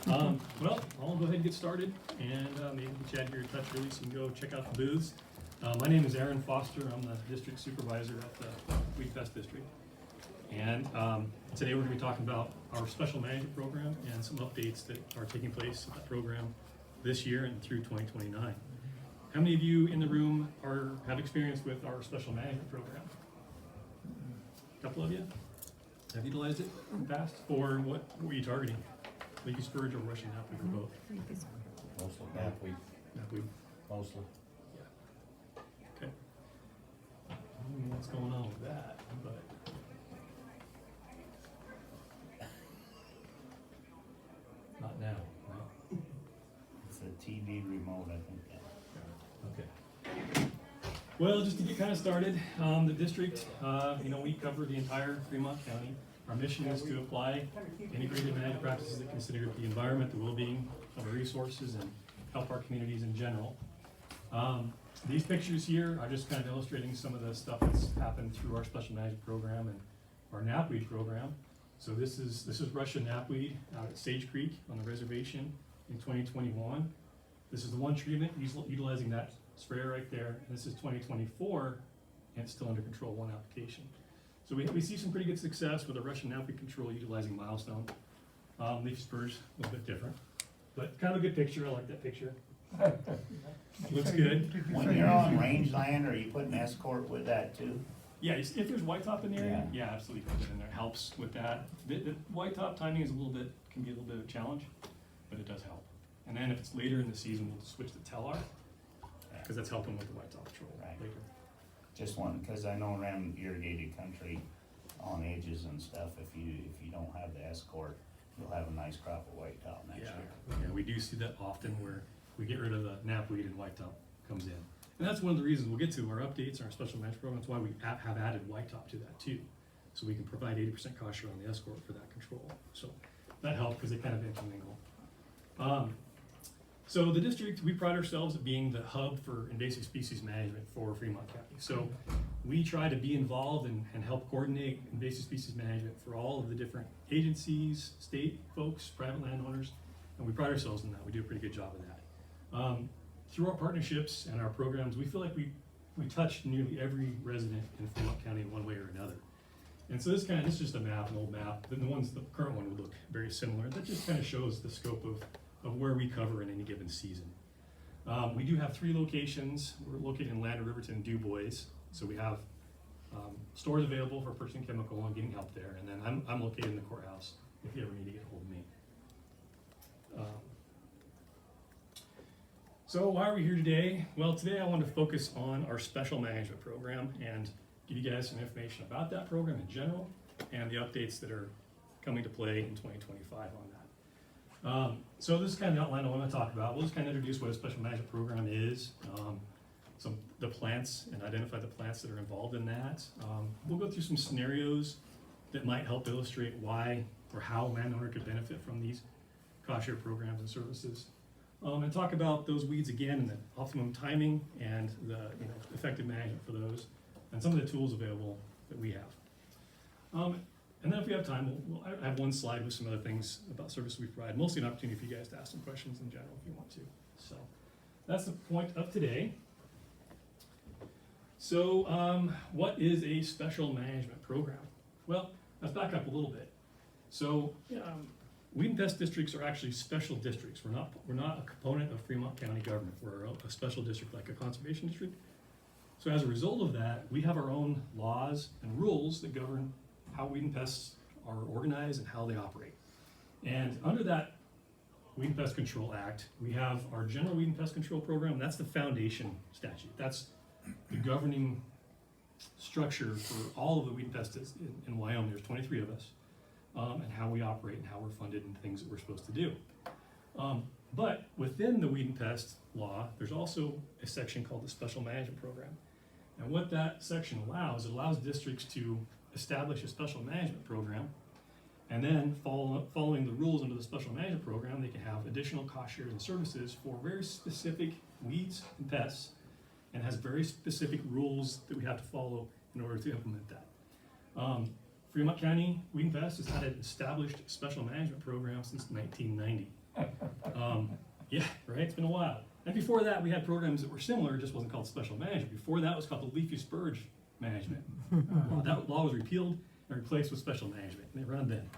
Well, I'll go ahead and get started, and maybe get Chad here to touch release and go check out the booths. My name is Aaron Foster. I'm the district supervisor at the Weed Pest District. And today we're going to be talking about our special management program and some updates that are taking place in that program this year and through 2029. How many of you in the room have experience with our special management program? A couple of you have utilized it in the past? Or what were you targeting? Leafy spurge or Russian knapweed or both? Mostly knapweed, Knapweed. mostly. Okay. I don't know what's going on with that, but. Not now, right? It's a TV remote, I think. Okay. Well, just to get kind of started, the district, we cover the entire Fremont County. Our mission is to apply integrated management practices that consider the environment, the well-being of our resources, and help our communities in general. These pictures here are just kind of illustrating some of the stuff that's happened through our special management program and our knapweed program. So this is Russian knapweed out at Sage Creek on the reservation in 2021. This is the one treatment utilizing that sprayer right there. And this is 2024, and it's still under control, one application. So we see some pretty good success with the Russian knapweed control utilizing milestone. Leaf spurs, a little bit different, but kind of a good picture. I like that picture. Looks good. When you're on rangeland, are you putting escort with that too? Yeah, if there's white top in the area, yeah, absolutely put it in there. It helps with that. The white top timing is can be a little bit of a challenge, but it does help. And then if it's later in the season, we'll switch to Telar, because that's helping with the white top patrol later. Just one, because I know around irrigated country, on edges and stuff, if you don't have the escort, you'll have a nice crop of white top next year. Yeah, we do see that often where we get rid of the knapweed and white top comes in. And that's one of the reasons we'll get to our updates, our special management program. That's why we have added white top to that too. So we can provide 80% cost share on the escort for that control. So that helps because they kind of intermingle. So the district, we pride ourselves at being the hub for invasive species management for Fremont County. So we try to be involved and help coordinate invasive species management for all of the different agencies, state folks, private landowners, and we pride ourselves in that. We do a pretty good job of that. Through our partnerships and our programs, we feel like we touch nearly every resident in Fremont County in one way or another. And so this is just a map, an old map. The current one would look very similar. That just kind of shows the scope of where we cover in any given season. We do have 3 locations. We're located in Lander, Riverton, and Du Bois. So we have stores available for purchasing chemical and getting help there. And then I'm located in the courthouse if you ever need to get a hold of me. So why are we here today? Well, today I want to focus on our special management program and give you guys some information about that program in general and the updates that are coming to play in 2025 on that. So this is kind of the outline I want to talk about. We'll just kind of introduce what a special management program is, the plants, and identify the plants that are involved in that. We'll go through some scenarios that might help illustrate why or how a landowner could benefit from these cost share programs and services. And talk about those weeds again and the optimum timing and the effective management for those and some of the tools available that we have. And then if we have time, I have one slide with some other things about services we provide, mostly an opportunity for you guys to ask some questions in general if you want to. So that's the point of today. So what is a special management program? Well, let's back up a little bit. So weed and pest districts are actually special districts. We're not a component of Fremont County government. We're a special district like a conservation district. So as a result of that, we have our own laws and rules that govern how weed and pests are organized and how they operate. And under that Weed and Pest Control Act, we have our general weed and pest control program. That's the foundation statute. That's the governing structure for all of the weed and pests in Wyoming. There's 23 of us. And how we operate and how we're funded and things that we're supposed to do. But within the weed and pest law, there's also a section called the Special Management Program. And what that section allows, it allows districts to establish a special management program, and then following the rules under the Special Management Program, they can have additional cost shares and services for very specific weeds and pests, and has very specific rules that we have to follow in order to implement that. Fremont County Weed and Pest has had an established special management program since 1990. Yeah, right, it's been a while. And before that, we had programs that were similar, it just wasn't called special management. Before that, it was called the leafy spurge management. That law was repealed and replaced with special management, and they run then.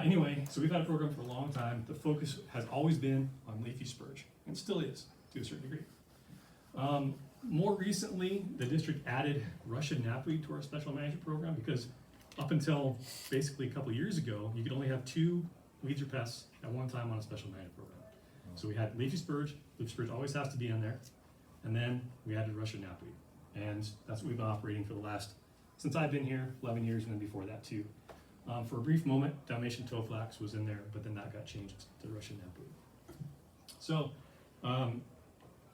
Anyway, so we've had a program for a long time. The focus has always been on leafy spurge, and still is, to a certain degree. More recently, the district added Russian knapweed to our special management program because up until basically a couple years ago, you could only have 2 weeds or pests at one time on a special management program. So we had leafy spurge always has to be in there, and then we added Russian knapweed. And that's what we've been operating for the last, since I've been here, 11 years, and then before that too. For a brief moment, Dalmatian toadflax was in there, but then that got changed to Russian knapweed. So,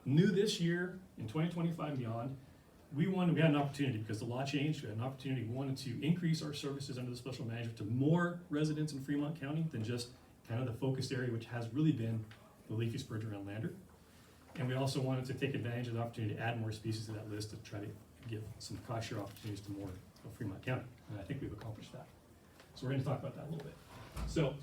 new this year, in 2025 and beyond, we had an opportunity, because the law changed, we had an opportunity, we wanted to increase our services under the special management to more residents in Fremont County than just kind of the focused area, which has really been the leafy spurge around Lander. And we also wanted to take advantage of the opportunity to add more species to that list to try to give some cost share opportunities to more of Fremont County. And I think we've accomplished that. So we're going to talk about that a little bit. So,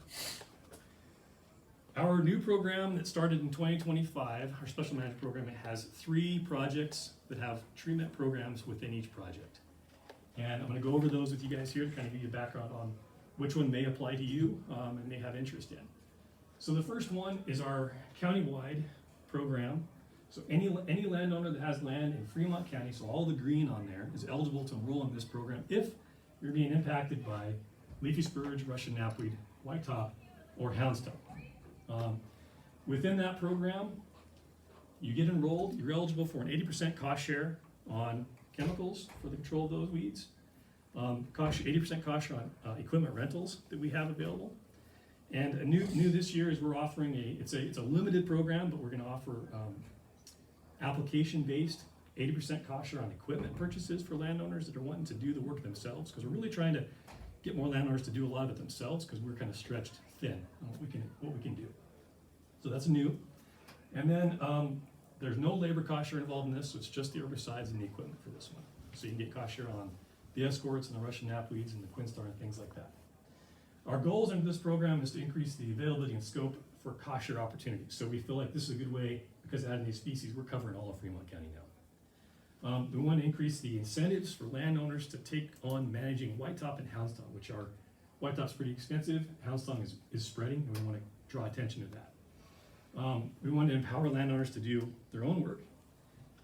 our new program that started in 2025, our special management program, it has 3 projects that have treatment programs within each project. And I'm going to go over those with you guys here to kind of give you a background on which one may apply to you and may have interest in. So the first one is our countywide program. So any landowner that has land in Fremont County, so all the green on there, is eligible to enroll in this program if you're being impacted by leafy spurge, Russian knapweed, whitetop, or houndstone. Within that program, you get enrolled, you're eligible for an 80% cost share on chemicals for the control of those weeds, 80% cost share on equipment rentals that we have available. And a new this year is we're offering it's a limited program, but we're going to offer application-based 80% cost share on equipment purchases for landowners that are wanting to do the work themselves, because we're really trying to get more landowners to do a lot of it themselves, because we're kind of stretched thin on what we can do. So that's new. And then there's no labor cost share involved in this, so it's just the herbicides and the equipment for this one. So you can get cost share on the escorts and the Russian knapweeds and the Quinstar and things like that. Our goals under this program is to increase the availability and scope for cost share opportunities. So we feel like this is a good way, because adding these species, we're covering all of Fremont County now. We want to increase the incentives for landowners to take on managing whitetop and houndstone, which are, whitetop's pretty expensive, houndstone is spreading, and we want to draw attention to that. We want to empower landowners to do their own work,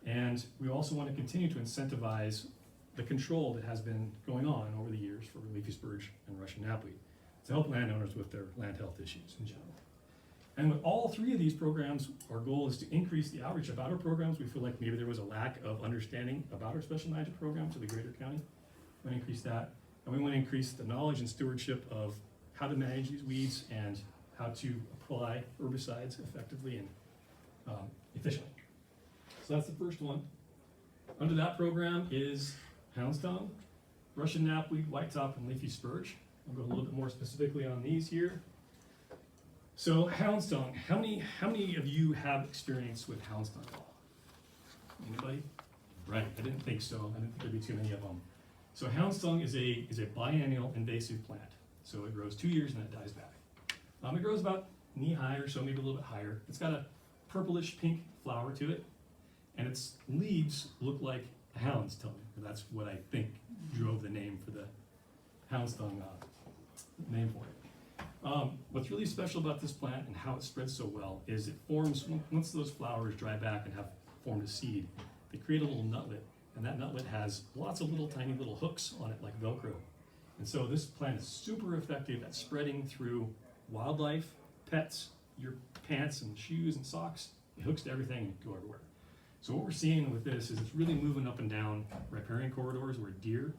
and we also want to continue to incentivize the control that has been going on over the years for leafy spurge and Russian knapweed to help landowners with their land health issues in general. And with all 3 of these programs, our goal is to increase the outreach about our programs. We feel like maybe there was a lack of understanding about our special management program to the greater county. We want to increase that. And we want to increase the knowledge and stewardship of how to manage these weeds and how to apply herbicides effectively and efficiently. So that's the first one. Under that program is houndstone, Russian knapweed, whitetop, and leafy spurge. I'll go a little bit more specifically on these here. So houndstone, how many of you have experience with houndstone at all? Anybody? Right, I didn't think so. I didn't think there'd be too many of them. So houndstone is a biennial invasive plant. So it grows 2 years and then it dies back. It grows about knee high or so, maybe a little bit higher. It's got a purplish pink flower to it, and its leaves look like a houndstone. That's what I think drove the name for the houndstone name for it. What's really special about this plant and how it spreads so well is it forms, once those flowers dry back and have formed a seed, they create a little nutlet, and that nutlet has lots of little tiny little hooks on it like Velcro. And so this plant is super effective at spreading through wildlife, pets, your pants and shoes and socks. It hooks to everything and go everywhere. So what we're seeing with this is it's really moving up and down riparian corridors where deer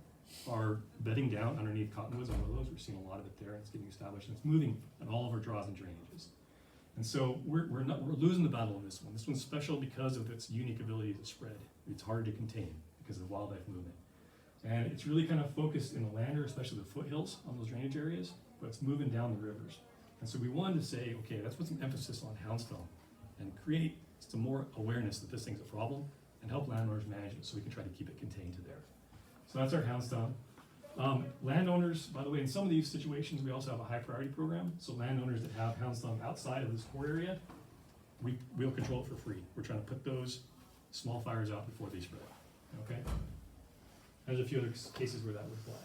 are bedding down underneath cottonwoods and willows. We're seeing a lot of it there, and it's getting established, and it's moving in all of our draws and drainages. And so we're losing the battle on this one. This one's special because of its unique ability to spread. It's hard to contain because of the wildlife movement. And it's really kind of focused in the lander, especially the foothills on those drainage areas, but it's moving down the rivers. And so we wanted to say, okay, let's put some emphasis on houndstone and create some more awareness that this thing's a problem and help landowners manage it so we can try to keep it contained to there. So that's our houndstone. Landowners, by the way, in some of these situations, we also have a high priority program, so landowners that have houndsdog outside of this core area, we'll control it for free. We're trying to put those small fires out before they spread, okay? There's a few other cases where that would apply.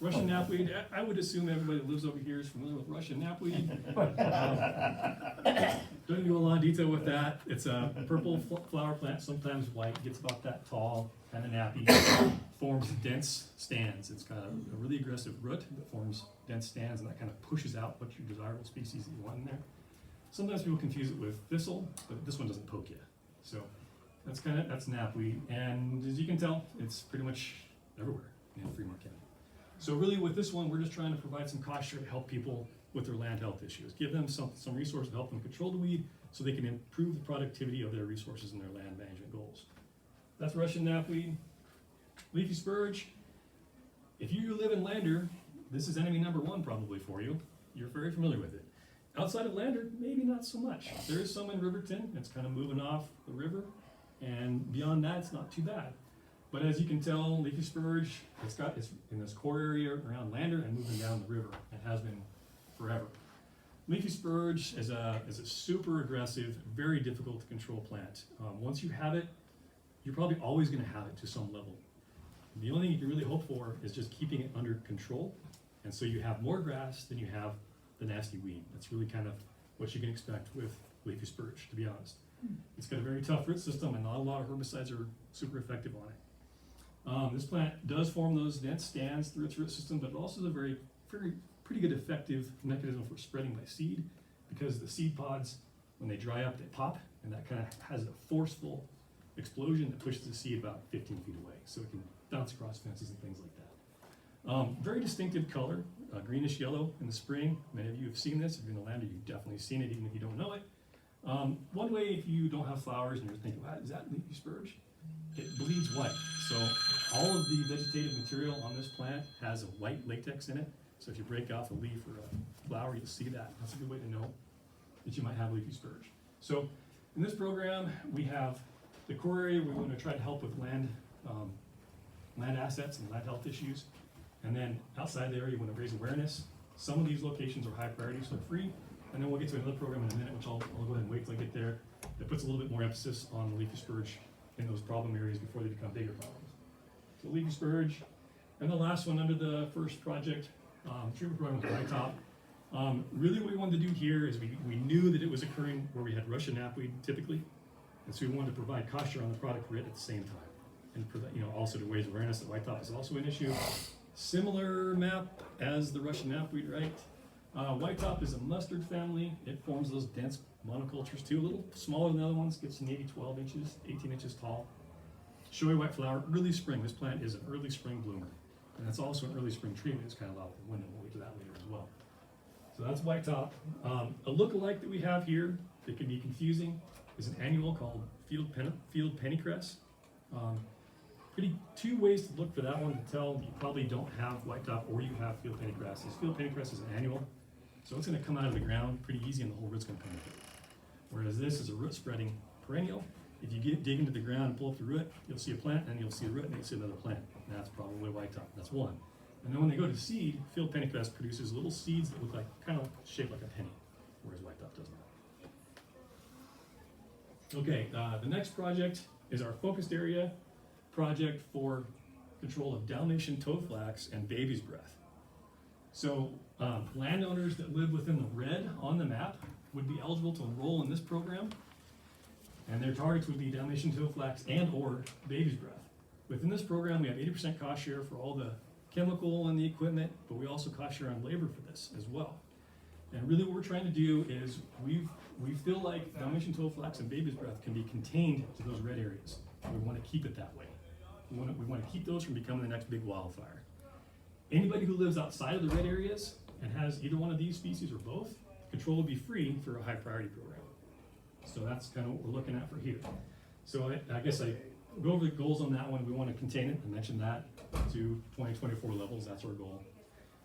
Russian knapweed, I would assume everybody that lives over here is familiar with Russian knapweed. Don't go a lot of detail with that. It's a purple flower plant, sometimes white, gets about that tall, kind of nappy, forms dense stands. It's got a really aggressive root that forms dense stands, and that kind of pushes out what your desirable species that you want in there. Sometimes people confuse it with thistle, but this one doesn't poke you. So that's knapweed, and as you can tell, it's pretty much everywhere in Fremont County. So really with this one, we're just trying to provide some cost share to help people with their land health issues. Give them some resources to help them control the weed so they can improve the productivity of their resources and their land management goals. That's Russian knapweed. Leafy spurge. If you live in Lander, this is enemy number one probably for you. You're very familiar with it. Outside of Lander, maybe not so much. There is some in Riverton. It's kind of moving off the river. And beyond that, it's not too bad. But as you can tell, leafy spurge, it's in this core area around Lander and moving down the river, and has been forever. Leafy spurge is a super aggressive, very difficult to control plant. Once you have it, you're probably always going to have it to some level. The only thing you can really hope for is just keeping it under control, and so you have more grass than you have the nasty weed. That's really kind of what you can expect with leafy spurge, to be honest. It's got a very tough root system, and not a lot of herbicides are super effective on it. This plant does form those dense stands through its root system, but it also is a pretty good effective mechanism for spreading by seed, because the seed pods, when they dry up, they pop, and that kind of has a forceful explosion that pushes the seed about 15 feet away, so it can bounce across fences and things like that. Very distinctive color, greenish yellow in the spring. Many of you have seen this. If you're in the Lander, you've definitely seen it, even if you don't know it. One way, if you don't have flowers and you're thinking, wow, is that leafy spurge? It bleeds white. So all of the vegetative material on this plant has a white latex in it. So if you break off a leaf or a flower, you'll see that. That's a good way to know that you might have leafy spurge. So in this program, we have the core area. We want to try to help with land assets and land health issues. And then outside the area, you want to raise awareness. Some of these locations are high priority, so they're free. And then we'll get to another program in a minute, which I'll go ahead and wait till I get there. That puts a little bit more emphasis on the leafy spurge in those problem areas before they become bigger problems. So leafy spurge. And the last one under the first project, treatment program with whitetop. Really what we wanted to do here is we knew that it was occurring where we had Russian knapweed typically. And so we wanted to provide cost share on the product for it at the same time. And also to raise awareness that whitetop is also an issue. Similar map as the Russian knapweed, right? Whitetop is a mustard family. It forms those dense monocultures too, a little smaller than the other ones, gets to maybe 12 inches, 18 inches tall. Showy white flower, early spring. This plant is an early spring bloomer. And that's also an early spring treatment. It's kind of out the window. We'll get to that later as well. So that's whitetop. A look-alike that we have here that can be confusing is an annual called field pennycress. Two ways to look for that one to tell you probably don't have whitetop or you have field pennycress. Field pennycress is an annual, so it's going to come out of the ground pretty easy and the whole root's going to penetrate. Whereas this is a root spreading perennial. If you dig into the ground and pull up the root, you'll see a plant, and you'll see a root, and you'll see another plant. And that's probably whitetop. That's one. And then when they go to seed, field pennycress produces little seeds that look like, kind of shaped like a penny, whereas whitetop does not. Okay, the next project is our focused area project for control of Dalmatian toadflax and baby's breath. So landowners that live within the red on the map would be eligible to enroll in this program, and their targets would be Dalmatian toadflax and or baby's breath. Within this program, we have 80% cost share for all the chemical and the equipment, but we also cost share on labor for this as well. And really what we're trying to do is we feel like Dalmatian toadflax and baby's breath can be contained to those red areas. We want to keep it that way. We want to keep those from becoming the next big wildfire. Anybody who lives outside of the red areas and has either one of these species or both, control will be free through a high priority program. So that's kind of what we're looking at for here. So I guess I go over the goals on that one. We want to contain it. I mentioned that to 2024 levels. That's our goal.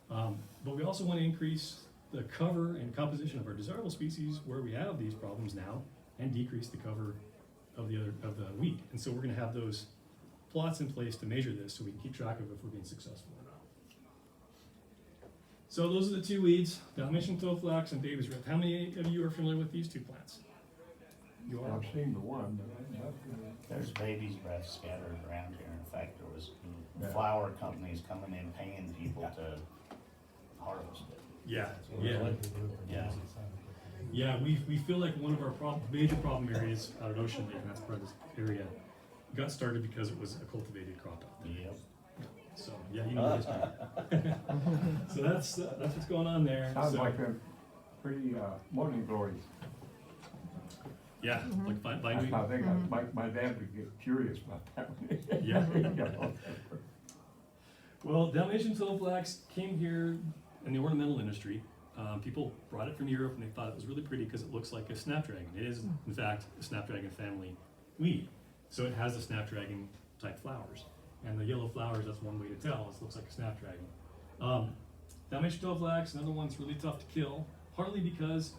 But we also want to increase the cover and composition of our desirable species where we have these problems now, and decrease the cover of the weed. And so we're going to have those plots in place to measure this, so we can keep track of if we're being successful or not. So those are the two weeds, Dalmatian toadflax and baby's breath. How many of you are familiar with these two plants? You are? I've seen the one, but I'm not gonna. There's baby's breath scattered around here. In fact, there was Yeah. flower companies coming in paying people to harvest it. Yeah, yeah. Yeah. Yeah, we feel like one of our major problem areas out at Ocean Lake, and that's part of this area, got started because it was a cultivated crop out there. Yep. So, yeah, you know the history. So that's what's going on there. Sounds So, like a pretty, morning glories. yeah, like I bindweed. think my dad would get curious about that one. Yeah. You know. Well, Dalmatian toadflax came here in the ornamental industry. People brought it from Europe and they thought it was really pretty because it looks like a snapdragon. It is, in fact, a snapdragon family weed. So it has the snapdragon type flowers. And the yellow flowers, that's one way to tell, it looks like a snapdragon. Dalmatian toadflax, another one that's really tough to kill, partly because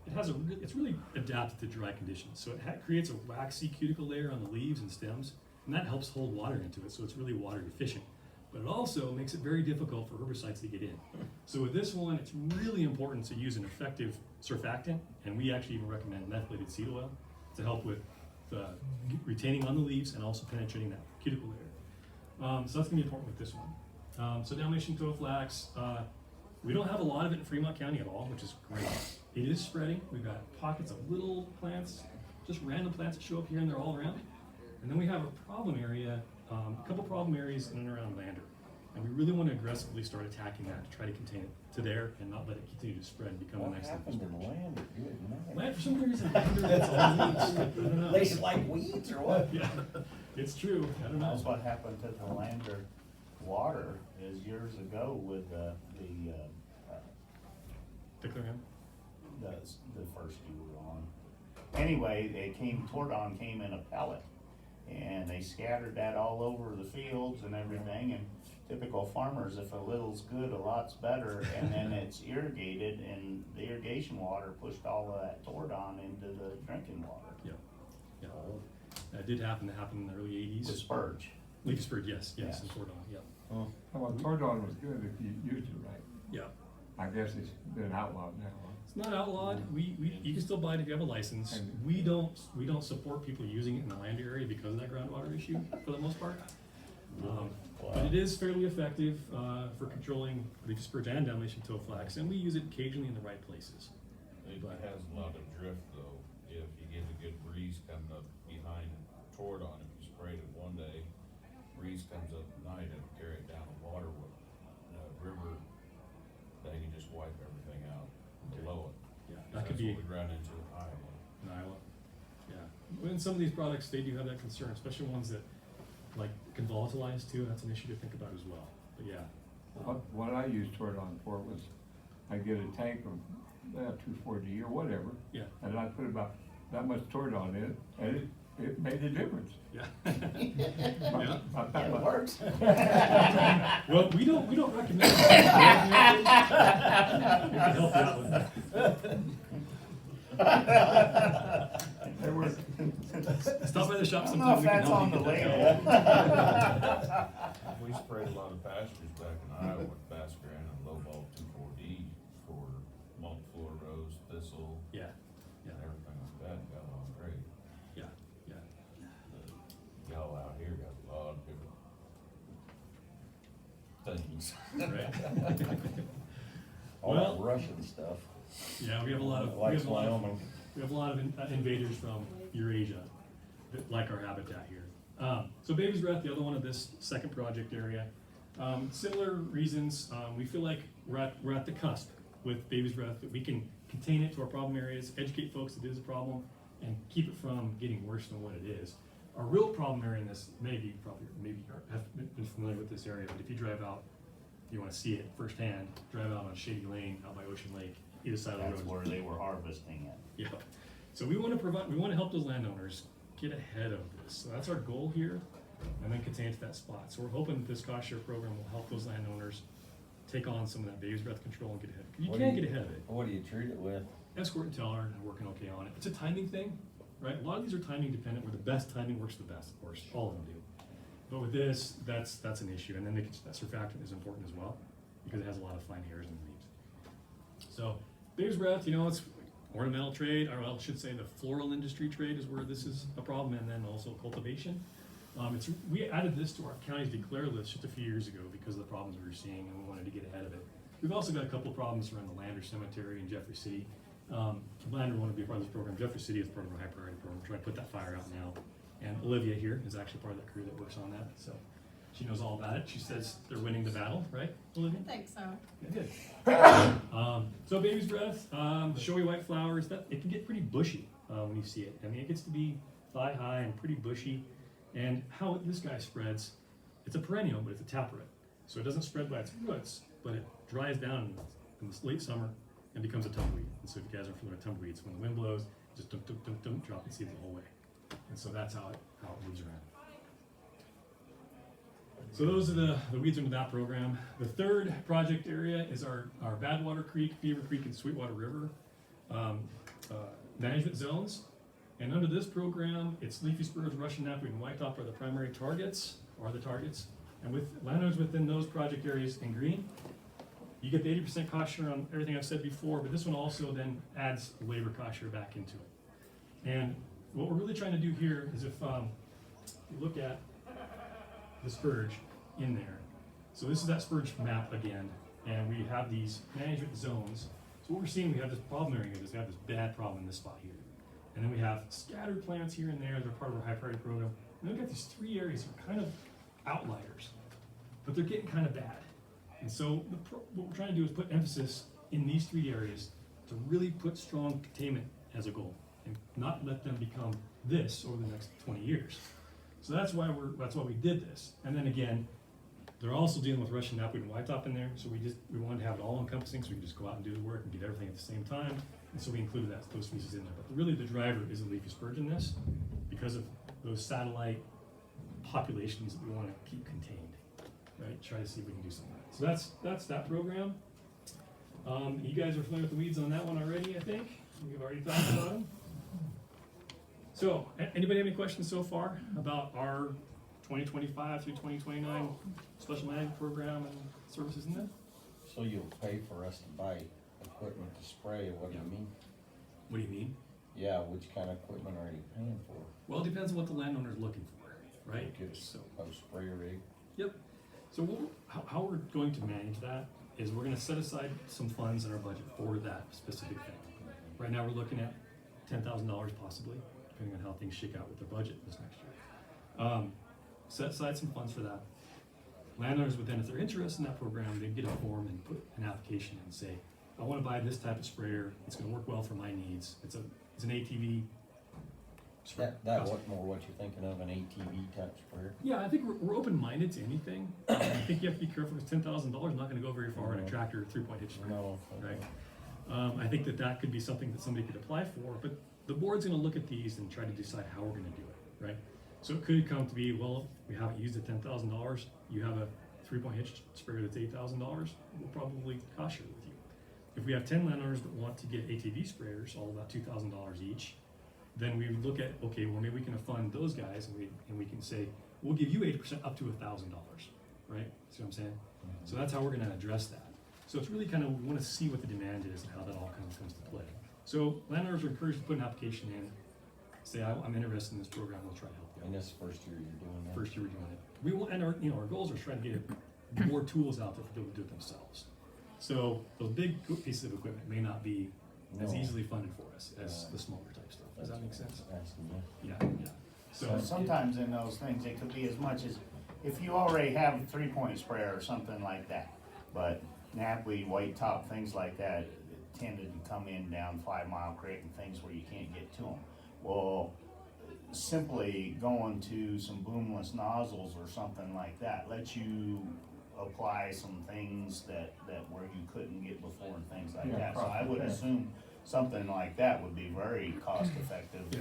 it's really adapted to dry conditions. So it creates a waxy cuticle layer on the leaves and stems, and that helps hold water into it, so it's really water efficient. But it also makes it very difficult for herbicides to get in. So with this one, it's really important to use an effective surfactant, and we actually even recommend methylated seed oil to help with the retaining on the leaves and also penetrating that cuticle layer. So that's gonna be important with this one. So Dalmatian toadflax, we don't have a lot of it in Fremont County at all, which is great. It is spreading. We've got pockets of little plants, just random plants that show up here and they're all around. And then we have a problem area, a couple problem areas in and around Lander. And we really want to aggressively start attacking that to try to contain it to there and not let it continue to spread and become the What next happened in land? Good night. Land, for some reason, Lander, it's all weeds. I don't know. They just like weeds or what? Yeah, it's true. I don't know. That's what happened to the Lander water is years ago with the Declare him. the first you were on. Anyway, Tordon came in a pellet, and they scattered that all over the fields and everything, and typical farmers, if a little's good, a lot's better, and then it's irrigated, and the irrigation water pushed all of that Tordon into the drinking water. Yeah, yeah. That did happen. That happened in the early '80s. The spurge. Leafy spurge, yes, Yeah. and Tordon, yeah. Well, Tordon was good if you used it right. Yeah. I guess it's been outlawed now. It's not outlawed. You can still buy it if you have a license. We don't support people using it in the land area because of that groundwater issue for the most part. But it is fairly effective for controlling leafy spurge and Dalmatian toadflax, and we use it occasionally in the right places. It has a lot of drift though. If you get a good breeze coming up behind Tordon, if you sprayed it one day, breeze comes up at night and carry it down the water with river, they can just wipe everything out below it. Yeah, that That's could be what we ran into in Iowa. in Iowa. Yeah, and some of these products they do have that concern, especially ones that like can volatilize too. That's an issue to think about as well. But yeah, What I used Tordon for was, I get a tank of, 240 or whatever, yeah, and I put about that much Tordon in it, and it made a difference. yeah. About Yeah, that it much. works. Well, we don't recommend it. We can help you out with that. They were, Stop by the shop I don't know sometime. if We can that's help on you the get label. that. We sprayed a lot of pastures back in Iowa with Bascaran and Lowball 2,4-D for multiflora rose, thistle, Yeah, yeah, and everything like that, and got along great. yeah, yeah. Y'all out here got a lot of different things. Right. All Well- that Russian stuff. Yeah, we have a lot of Like Wyoming. We have a lot of invaders from Eurasia that like our habitat here. So baby's breath, the other one of this second project area. Similar reasons, we feel like we're at the cusp with baby's breath, that we can contain it to our problem areas, educate folks that it is a problem, and keep it from getting worse than what it is. Our real problem area in this, maybe have been familiar with this area, but if you drive out, you wanna see it firsthand, drive out on Shady Lane, out by Ocean Lake, either side of the road. That's where they were harvesting it. Yeah, so we want to help those landowners get ahead of this. So that's our goal here, and then contain it to that spot. So we're hoping that this cost share program will help those landowners take on some of that baby's breath control and get ahead. You What can't do get ahead of it. What do you treat it with? Escort and teller and working okay on it. It's a timing thing, right? A lot of these are timing dependent, where the best timing works the best, of course, all of them do. But with this, that's an issue. And then that surfactant is important as well, because it has a lot of fine hairs in the leaves. So, baby's breath, you know, it's ornamental trade, or I should say the floral industry trade is where this is a problem, and then also cultivation. We added this to our county's declare list just a few years ago because of the problems we were seeing, and we wanted to get ahead of it. We've also got a couple of problems around the Lander Cemetery in Jeffrey City. Lander wanted to be a part of this program. Jeffrey City is part of our high priority program. We're trying to put that fire out now. And Olivia here is actually part of that crew that works on that, so she knows all about it. She says they're winning the battle, right, Olivia? I think so. Yeah, good. So baby's breath, the showy white flowers, it can get pretty bushy when you see it. I mean, it gets to be thigh high and pretty bushy. And how this guy spreads, it's a perennial, but it's a taproot. So it doesn't spread by its roots, but it dries down in the late summer and becomes a tumbleweed. And so if you guys are familiar with tumbleweeds, when the wind blows, just dropping seeds the whole way. And so that's how it moves around. So those are the weeds under that program. The third project area is our Badwater Creek, Beaver Creek, and Sweetwater River management zones. And under this program, it's leafy spurs, Russian knapweed, and whitetop are the primary targets, And with landowners within those project areas in green, you get the 80% cost share on everything I've said before, but this one also then adds labor cost share back into it. And what we're really trying to do here is if you look at the spurge in there. So this is that spurge map again, and we have these management zones. So what we're seeing, we have this problem area, we have this bad problem in this spot here. And then we have scattered plants here and there that are part of our high priority program. And then we've got these three areas that are kind of outliers, but they're getting kind of bad. And so what we're trying to do is put emphasis in these three areas to really put strong containment as a goal and not let them become this over the next 20 years. So that's why we did this. And then again, they're also dealing with Russian knapweed and whitetop in there. So we wanted to have it all encompassing so we can just go out and do the work and get everything at the same time. And so we included those species in there. But really the driver is the leafy spurge in this because of those satellite populations that we want to keep contained. Right? Try to see if we can do something. So that's that program. You guys are familiar with the weeds on that one already, I think. We've already talked about them. So, anybody have any questions so far about our 2025 through 2029 special management program and services in there? So you'll pay for us to buy equipment to spray, what do you mean? What do you mean? Yeah, which kind of equipment are you paying for? Well, it depends on what the landowner's looking for, right? Get a spray rig? Yep. So how we're going to manage that is we're going to set aside some funds in our budget for that specific thing. Right now, we're looking at $10,000 possibly, depending on how things shake out with the budget this next year. Set aside some funds for that. Landowners would then, if they're interested in that program, they get a form and put an application in and say, I want to buy this type of sprayer. It's going to work well for my needs. It's an ATV. What you're thinking of, an ATV type sprayer? Yeah, I think we're open-minded to anything. I think you have to be careful because $10,000 is not going to go very far in a tractor 3-point hitch sprayer. No. Right? I think that could be something that somebody could apply for, but the board's going to look at these and try to decide how we're going to do it, right? So it could come to be, well, we haven't used it $10,000. You have a 3-point hitch sprayer that's $8,000. We'll probably cost share with you. If we have 10 landowners that want to get ATV sprayers, all about $2,000 each, then we would look at, okay, well, maybe we can fund those guys and we can say, we'll give you 80% up to $1,000, right? See what I'm saying? Mm-hmm. So that's how we're going to address that. So it's really kind of, we want to see what the demand is and how that all kind of comes to play. So landowners are encouraged to put an application in, say, I'm interested in this program, we'll try to help you. And this first year you're doing that? First year we're doing it. We want, and our goals are trying to get more tools out there for people to do it themselves. So those big pieces of equipment may not be as easily funded for us as the smaller type stuff. Does that make sense? Yeah. So sometimes in those things, it could be as much as, if you already have a 3-point sprayer or something like that, but knapweed, white top, things like that tended to come in down 5 Mile Creek and things where you can't get to them. Well, simply going to some boomless nozzles or something like that lets you apply some things that where you couldn't get before and things like that. So I would assume something like that would be very cost effective. Yeah.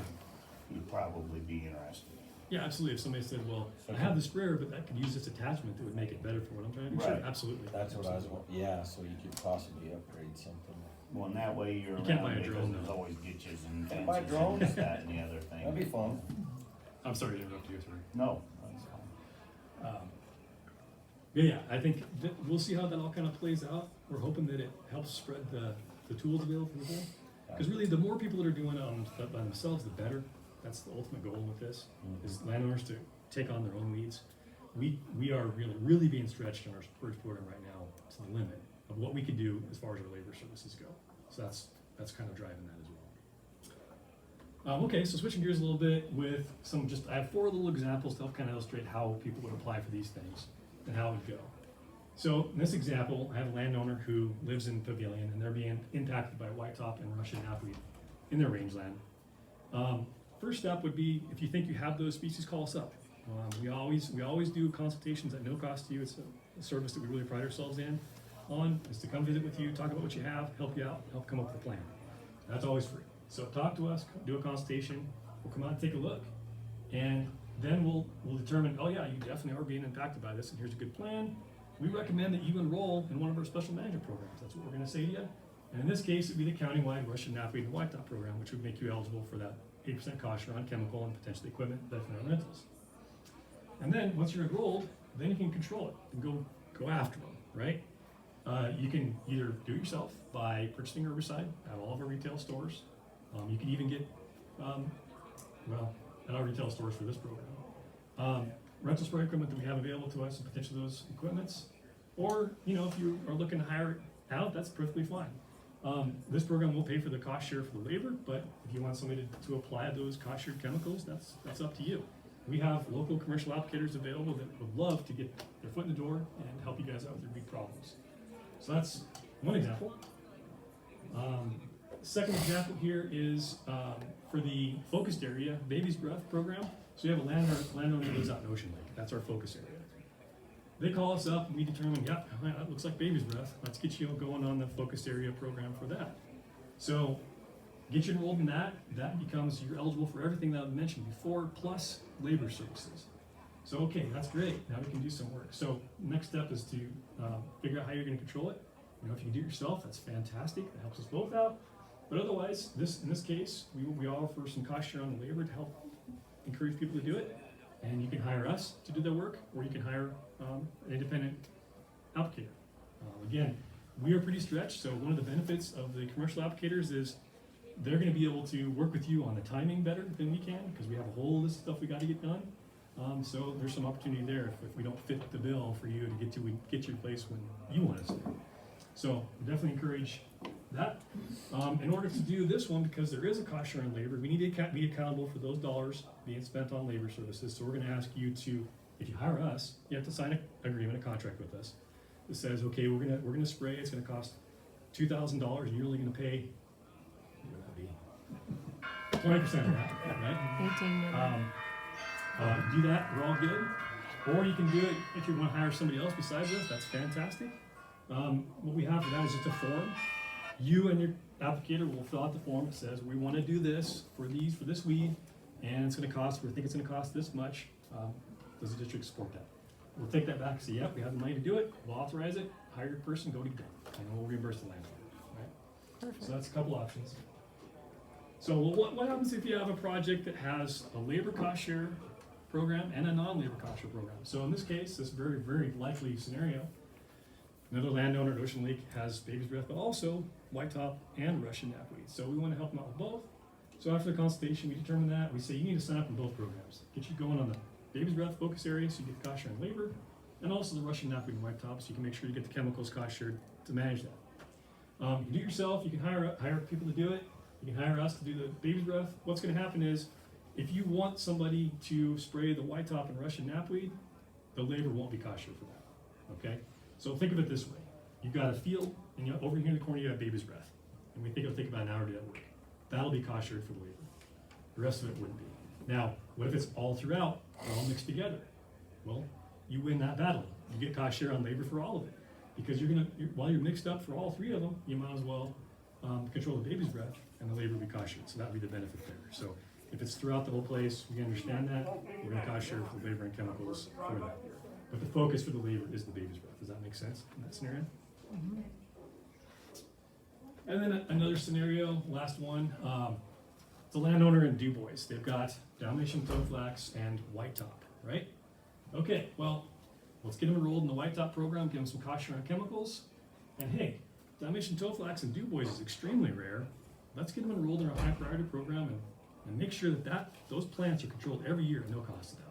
You'd probably be interested. Yeah, absolutely. If somebody said, well, I have the sprayer, but that could use this attachment that would make it better for what I'm trying to do. Right. Sure, absolutely. That's what I was, so you could possibly upgrade something. Well, and that way you're You can't buy around a because drone, there's though. always ditches and Can't buy fences and drones? this, that, and the other thing. That'd be fun. I'm sorry to interrupt you, sorry. No, that's fine. Yeah, I think that we'll see how that all kind of plays out. We're hoping that it helps spread the the tools available for people. Because really, the more people that are doing it by themselves, the better. That's the ultimate goal with this, is landowners to take on their own weeds. We are really being stretched in our storage program right now to the limit of what we can do as far as our labor services go. So that's kind of driving that as well. Okay, so switching gears a little bit with I have 4 little examples to help kind of illustrate how people would apply for these things and how it would go. So in this example, I have a landowner who lives in Pavilion, and they're being impacted by whitetop and Russian knapweed in their rangeland. First step would be, if you think you have those species, call us up. We always do consultations at no cost to you. It's a service that we really pride ourselves on, is to come visit with you, talk about what you have, help you out, help come up with a plan. That's always free. So talk to us, do a consultation, we'll come out and take a look, and then we'll determine, oh yeah, you definitely are being impacted by this, and here's a good plan. We recommend that you enroll in one of our special management programs. That's what we're going to say to you. And in this case, it'd be the countywide Russian knapweed and whitetop program, which would make you eligible for that 8% cost share on chemical and potentially equipment, benefit on rentals. And then once you're enrolled, then you can control it and go after them, right? You can either do it yourself by purchasing herbicide at all of our retail stores. You can even get, at our retail stores for this program. Rental spray equipment that we have available to us, and potentially those equipments. Or, if you are looking to hire it out, that's perfectly fine. This program will pay for the cost share for the labor, but if you want somebody to apply those cost shared chemicals, that's up to you. We have local commercial applicators available that would love to get their foot in the door and help you guys out with your big problems. So that's one example. Second example here is for the focused area, Baby's Breath program. So you have a landowner who lives out in Ocean Lake. That's our focus area. They call us up and we determine, yeah, that looks like Baby's Breath. Let's get you going on the focused area program for that. So get you enrolled in that. That becomes, you're eligible for everything that I mentioned before, plus labor services. So okay, that's great. Now we can do some work. So next step is to figure out how you're going to control it. If you can do it yourself, that's fantastic. That helps us both out. But otherwise, in this case, we offer some cost share on the labor to help encourage people to do it. And you can hire us to do the work, or you can hire an independent applicator. Again, we are pretty stretched, so one of the benefits of the commercial applicators is they're going to be able to work with you on the timing better than we can, because we have a whole list of stuff we got to get done. So there's some opportunity there if we don't fit the bill for you to get you a place when you want us to. So definitely encourage that. In order to do this one, because there is a cost share on labor, we need to be accountable for those dollars being spent on labor services. So we're going to ask you to, if you hire us, you have to sign an agreement, a contract with us that says, okay, we're gonna spray. It's going to cost $2,000, and you're only going to pay, what would that be? 20% of that, right? 18 minutes. Do that. We're all good. Or you can do it if you want to hire somebody else besides us. That's fantastic. What we have for that is just a form. You and your applicator will fill out the form that says, we want to do this for this weed, and it's going to cost, we think it's going to cost this much. Does the district support that? We'll take that back and say, yep, we have the money to do it. We'll authorize it, hire your person, go get it done, and we'll reimburse the landlord. Right? Perfect. So that's a couple options. So what happens if you have a project that has a labor cost share program and a non-labor cost share program? So in this case, this very, very likely scenario, another landowner at Ocean Lake has Baby's Breath, but also whitetop and Russian knapweed. So we want to help them out with both. So after the consultation, we determine that. We say you need to sign up in both programs. Get you going on the Baby's Breath focus area so you get the cost share and labor, and also the Russian knapweed and whitetop so you can make sure you get the chemicals cost shared to manage that. You can do it yourself. You can hire people to do it. You can hire us to do the Baby's Breath. What's going to happen is, if you want somebody to spray the whitetop and Russian knapweed, the labor won't be cost shared for that. Okay? So think of it this way. You've got a field, and over here in the corner you have Baby's Breath. And we think it'll take about an hour to do that work. That'll be cost shared for the labor. The rest of it wouldn't be. Now, what if it's all throughout, they're all mixed together? Well, you win that battle. You get cost share on labor for all of it. Because while you're mixed up for all three of them, you might as well control the Baby's Breath, and the labor will be cost shared. So that would be the benefit there. So if it's throughout the whole place, we understand that. We're going to cost share for the labor and chemicals for that. But the focus for the labor is the Baby's Breath. Does that make sense in that scenario? Mm-hmm. And then another scenario, last one. It's a landowner in Du Bois. They've got Dalmatian toadflax and whitetop, right? Okay, well, let's get them enrolled in the whitetop program, give them some cost share on chemicals, and hey, Dalmatian toadflax and dewboys is extremely rare. Let's get them enrolled in our high priority program and make sure that those plants are controlled every year at no cost to them.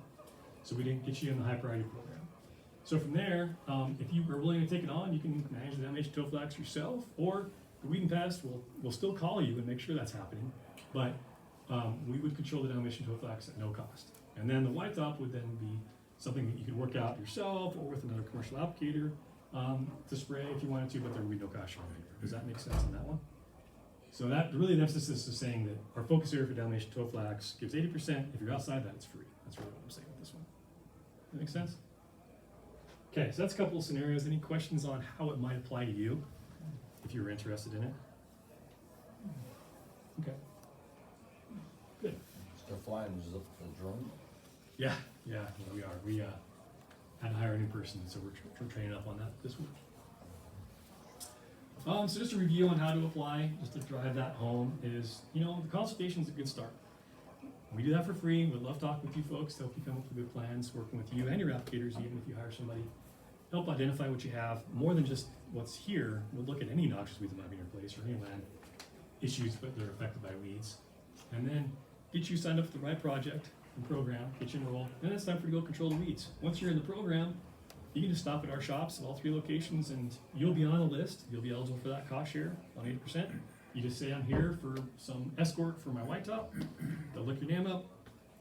So we didn't get you in the high priority program. So from there, if you are willing to take it on, you can manage the Dalmatian toadflax yourself, or the weed and pest will still call you and make sure that's happening. But we would control the Dalmatian toadflax at no cost. And then the white top would then be something that you could work out yourself or with another commercial applicator to spray if you wanted to, but there would be no cost sharing either. Does that make sense on that one? So that really the emphasis is saying that our focus area for Dalmatian toadflax gives 80%. If you're outside that, it's free. That's really what I'm saying with this one. That make sense? Okay, so that's a couple of scenarios. Any questions on how it might apply to you, if you're interested in it? Okay. Good. Still flying up the drone? Yeah, we are. We had to hire a new person, so we're training up on that this week. So just a review on how to apply, just to drive that home, is, the consultation is a good start. We do that for free. We'd love talking with you folks to help you come up with good plans, working with you and your applicators, even if you hire somebody. Help identify what you have, more than just what's here. We'll look at any noxious weeds that might be in your place or any land issues that are affected by weeds. And then get you signed up for the right project and program, get you enrolled, and then it's time for you to go control the weeds. Once you're in the program, you can just stop at our shops at all 3 locations and you'll be on a list. You'll be eligible for that cost share on 80%. You just say, I'm here for some escort for my white top. They'll look your name up.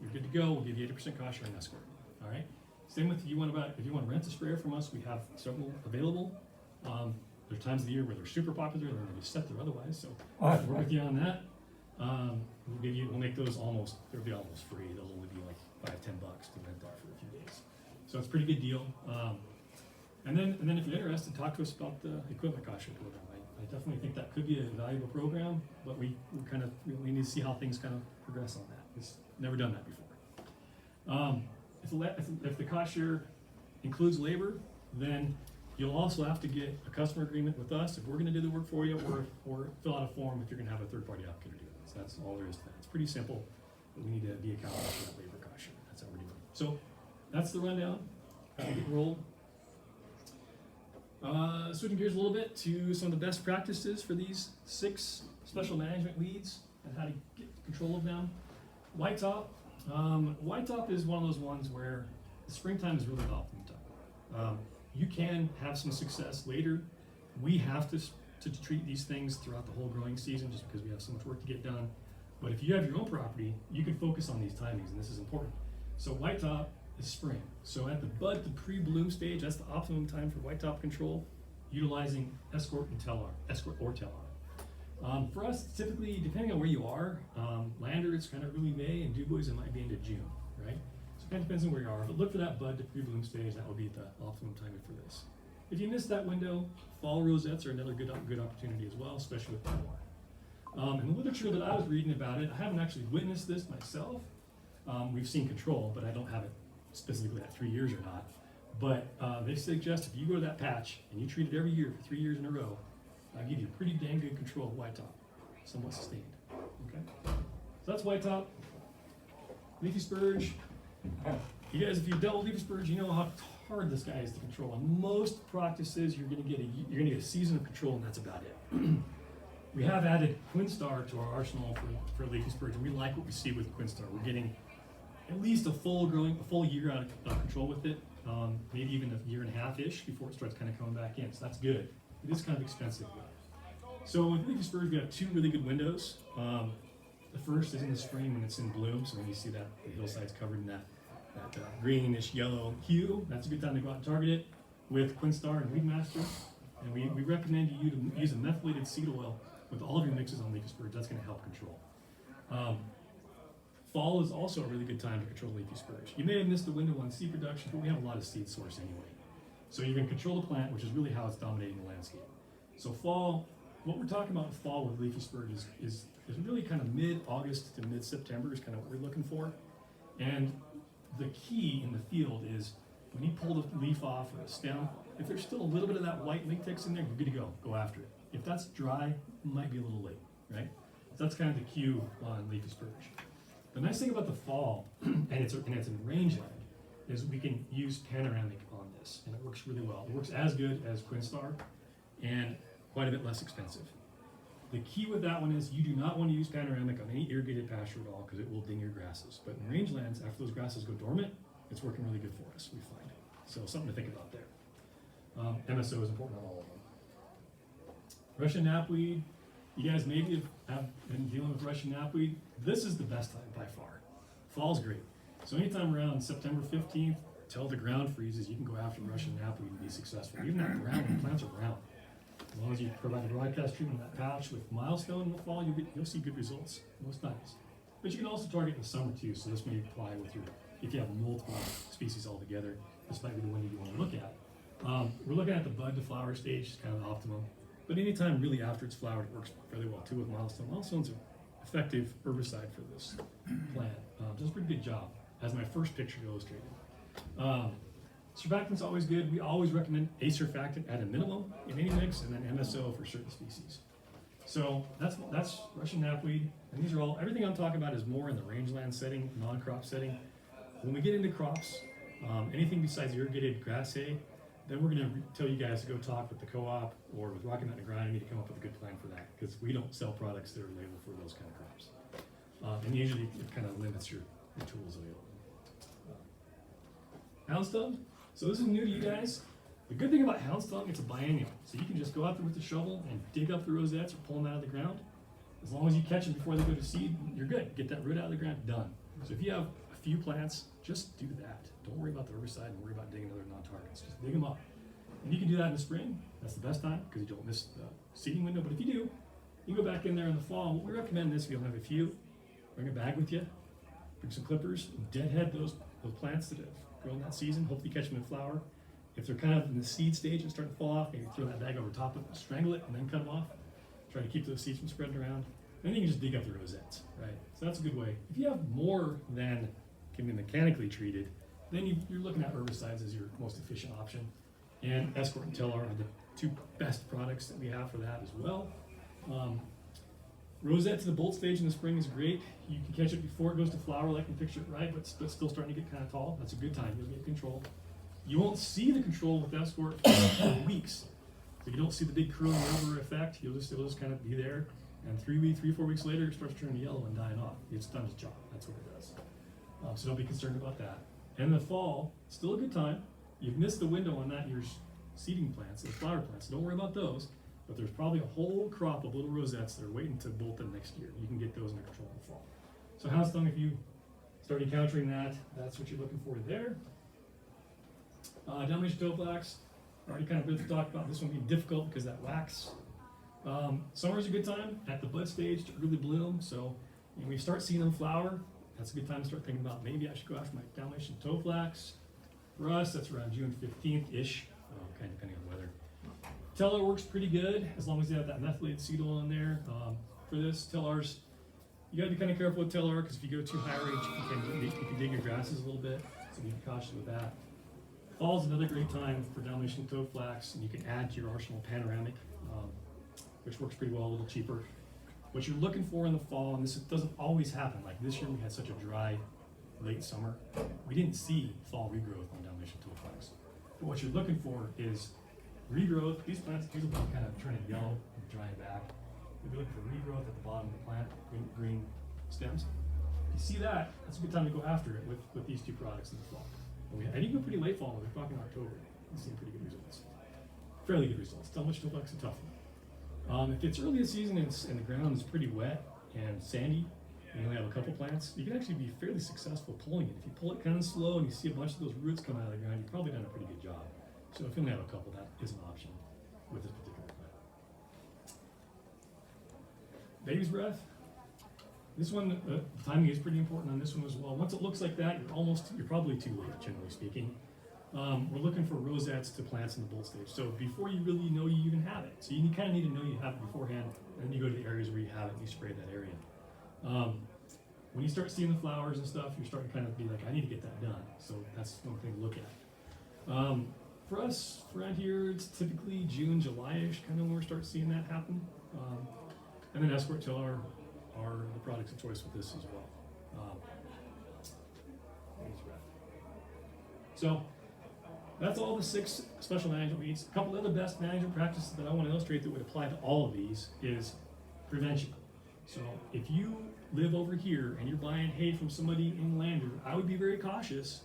You're good to go. We'll give you 80% cost share on escort. All right. Same with if you want to rent a sprayer from us, we have several available. There's times of the year where they're super popular, they're going to be set there otherwise. So we'll work with you on that. We'll make those they'll be almost free. They'll only be like $5-10 to rent that for a few days. So it's a pretty good deal. And then if you're interested, talk to us about the equipment cost share program. I definitely think that could be a valuable program, but we need to see how things kind of progress on that. We've never done that before. If the cost share includes labor, then you'll also have to get a customer agreement with us if we're going to do the work for you, or fill out a form if you're going to have a third-party applicator do it. So that's all there is to that. It's pretty simple, but we need to be accountable for that labor cost share. That's how we're doing it. So that's the rundown. How to get rolled. Switching gears a little bit to some of the best practices for these 6 special management weeds and how to get control of them. White top. White top is one of those ones where the springtime is really the optimum time. You can have some success later. We have to treat these things throughout the whole growing season just because we have so much work to get done. But if you have your own property, you can focus on these timings, and this is important. So white top is spring. So at the bud to pre-bloom stage, that's the optimum time for white top control, utilizing escort or telar. For us, typically, depending on where you are, lander, it's kind of early May, and dewboys, it might be into June, right? So it kind of depends on where you are, but look for that bud to pre-bloom stage. That will be the optimum timing for this. If you miss that window, fall rosettes are another good opportunity as well, especially with more. In the literature that I was reading about it, I haven't actually witnessed this myself. We've seen control, but I don't have it specifically at 3 years or not. But they suggest if you go to that patch and you treat it every year for 3 years in a row, I'll give you pretty dang good control of white top, somewhat sustained. Okay, so that's white top. Leafy spurge. You guys, if you've dealt with leafy spurge, you know how hard this guy is to control. On most practices, you're going to get a season of control, and that's about it. We have added Quinstar to our arsenal for leafy spurge, and we like what we see with Quinstar. We're getting at least a full year out of control with it, maybe even a year and a half-ish before it starts kind of coming back in. So that's good. It is kind of expensive. So with leafy spurge, we have 2 really good windows. The first is in the spring when it's in bloom, so when you see that the hillside's covered in that greenish yellow hue, that's a good time to go out and target it with Quinstar and Weedmaster. And we recommend you to use a methylated seed oil with all of your mixes on leafy spurge. That's going to help control. Fall is also a really good time to control leafy spurge. You may have missed the window on seed production, but we have a lot of seed source anyway. So you're going to control the plant, which is really how it's dominating the landscape. So fall, what we're talking about in fall with leafy spurge is really kind of mid-August to mid-September is kind of what we're looking for. And the key in the field is when you pull the leaf off or the stem, if there's still a little bit of that white latex in there, you're good to go. Go after it. If that's dry, it might be a little late, right? So that's kind of the cue on leafy spurge. The nice thing about the fall, and it's in rangeland, is we can use panoramic on this, and it works really well. It works as good as Quinstar, and quite a bit less expensive. The key with that one is you do not want to use panoramic on any irrigated pasture at all because it will ding your grasses. But in rangelands, after those grasses go dormant, it's working really good for us, we find. So something to think about there. MSO is important on all of them. Russian knapweed, you guys maybe have been dealing with Russian knapweed. This is the best time by far. Fall's great. So anytime around September 15th, till the ground freezes, you can go after Russian knapweed and be successful. Even at ground, when plants are brown. As long as you provide the broadcast treatment in that patch with milestone in the fall, you'll see good results most times. But you can also target in the summer too, so this may apply with your, if you have multiple species altogether, this might be the one you want to look at. We're looking at the bud to flower stage, is kind of the optimum. But anytime really after it's flowered, it works fairly well too with milestone. Milestone's an effective herbicide for this plant. Does a pretty good job, as my first picture illustrated. Surfactant's always good. We always recommend a surfactant at a minimum in any mix, and then MSO for certain species. So that's Russian knapweed, and these are all, everything I'm talking about is more in the rangeland setting, non-crop setting. When we get into crops, anything besides irrigated grass hay, then we're gonna tell you guys to go talk with the co-op or with Rocky Mountain Agronomy to come up with a good plan for that, because we don't sell products that are labeled for those kind of crops. And usually it kind of limits your tools available. Houndstone, so this is new to you guys. The good thing about houndstone, it's a biennial. So you can just go out there with the shovel and dig up the rosettes or pull them out of the ground. As long as you catch them before they go to seed, you're good. Get that root out of the ground, done. So if you have a few plants, just do that. Don't worry about the herbicide and worry about digging other non-targets. Just dig them up. And you can do that in the spring. That's the best time because you don't miss the seeding window. But if you do, you go back in there in the fall. What we recommend is if you don't have a few, bring a bag with you, bring some clippers, and deadhead those plants that have grown that season. Hopefully catch them in flower. If they're kind of in the seed stage and starting to fall off, maybe throw that bag over top of it, strangle it, and then cut them off. Try to keep those seeds from spreading around. Then you can just dig up the rosettes, right? So that's a good way. If you have more than can be mechanically treated, then you're looking at herbicides as your most efficient option. And Escort and Tellar are the two best products that we have for that as well. Rosette to the bolt stage in the spring is great. You can catch it before it goes to flower, like in picture it right, but still starting to get kind of tall. That's a good time. You'll get control. You won't see the control with Escort for weeks. So you don't see the big curling over effect. It'll just kind of be there. And 3-4 weeks later, it starts turning yellow and dying off. It's done its job. That's what it does. So don't be concerned about that. And in the fall, still a good time. You've missed the window on that year's seeding plants, those flower plants. So don't worry about those. But there's probably a whole crop of little rosettes that are waiting to bolt in next year. You can get those under control in the fall. So houndstone, if you start encountering that, that's what you're looking for there. Dalmatian toadflax, already kind of talked about this one being difficult because that wax. Summer's a good time at the bud stage to really bloom. So when you start seeing them flower, that's a good time to start thinking about maybe I should go after my Dalmatian toadflax. For us, that's around June 15th-ish, kind of depending on the weather. Tellar works pretty good as long as you have that methylated seed oil in there. For this, Tellar's, you gotta be kind of careful with Tellar because if you go too high range, you can dig your grasses a little bit, so be cautious with that. Fall's another great time for Dalmatian toadflax, and you can add to your arsenal panoramic, which works pretty well, a little cheaper. What you're looking for in the fall, and this doesn't always happen, like this year we had such a dry late summer, we didn't see fall regrowth on Dalmatian toadflax. But what you're looking for is regrowth. These plants will be kind of turning yellow and drying back. You'll be looking for regrowth at the bottom of the plant, green stems. If you see that, that's a good time to go after it with these two products in the fall. And you go pretty late fall, we're talking October, you're seeing pretty good results. Fairly good results. Dalmatian toadflax is a tough one. If it's early in the season and the ground is pretty wet and sandy, and you only have a couple plants, you can actually be fairly successful pulling it. If you pull it kind of slow and you see a bunch of those roots come out of the ground, you've probably done a pretty good job. So if you only have a couple, that is an option with this particular plant. Baby's breath. This one, timing is pretty important on this one as well. Once it looks like that, you're probably too late, generally speaking. We're looking for rosettes to plants in the bolt stage. So before you really know you even have it. So you kind of need to know you have it beforehand, and then you go to the areas where you have it and you spray that area. When you start seeing the flowers and stuff, you're starting to kind of be like, I need to get that done. So that's one thing to look at. For us, around here, it's typically June, July-ish, kind of when we start seeing that happen. And then Escort Tellar are the products of choice with this as well. So That's all the 6 special management weeds. A couple other best management practices that I want to illustrate that would apply to all of these is prevention. So if you live over here and you're buying hay from somebody in Lander, I would be very cautious